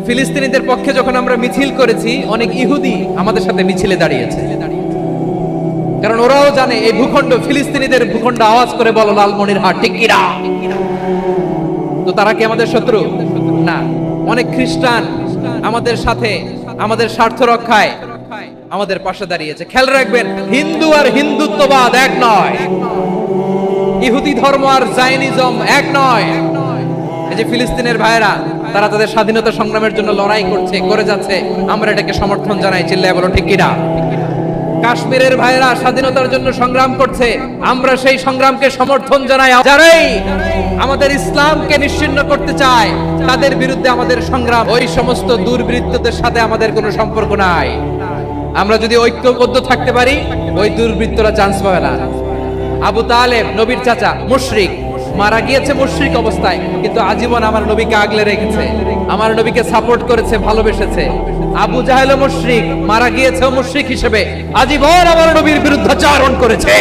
ফিলিস্তিনিদের পক্ষে যখন আমরা মিছিল করেছি, অনেক ইহুদি আমাদের সাথে মিছিলে দাঁড়িয়েছে, কারণ ওরাও জানে এই ভূখণ্ড ফিলিস্তিনিদের ভূখণ্ড। আওয়াজ করে বলো লালমনিরহাট ঠিক কি না? তো তারা কি আমাদের শত্রু? না। অনেক খ্রিস্টান আমাদের সাথে, আমাদের স্বার্থ রক্ষায় আমাদের পাশে দাঁড়িয়েছে। খেয়াল রাখবেন, হিন্দু আর হিন্দুত্ববাদ এক নয়, ইহুদি ধর্ম আর জায়নিজম এক নয়। এই যে ফিলিস্তিনের ভাইয়েরা, তারা তাদের স্বাধীনতা সংগ্রামের জন্য লড়াই করছে, করে যাচ্ছে, আমরা এটাকে সমর্থন জানাই। চিল্লায় বলো ঠিক কিনা? কাশ্মীরের ভাইয়েরা স্বাধীনতার জন্য সংগ্রাম করছে, আমরা সেই সংগ্রামকে সমর্থন জানাই। যারাই আমাদের ইসলামকে নিশ্চিহ্ন করতে চায়, তাদের বিরুদ্ধে আমাদের সংগ্রাম। ওই সমস্ত দুর্বৃত্তদের সাথে আমাদের কোনো সম্পর্ক নাই। আমরা যদি ঐক্যবদ্ধ থাকতে পারি, ওই দুর্বৃত্তরা চান্স পাবে না। আবু তালেব নবীর চাচা, মুশরিক, মারা গিয়েছে মুশরিক অবস্থায়, কিন্তু আজীবন আমার নবীকে আগলে রেখেছে, আমার নবীকে সাপোর্ট করেছে, ভালোবেসেছে। আবু জাহেল মুশরিক, মারা গিয়েছে মুশরিক হিসেবে, আজীবন আমার নবীর বিরুদ্ধাচারণ করেছে।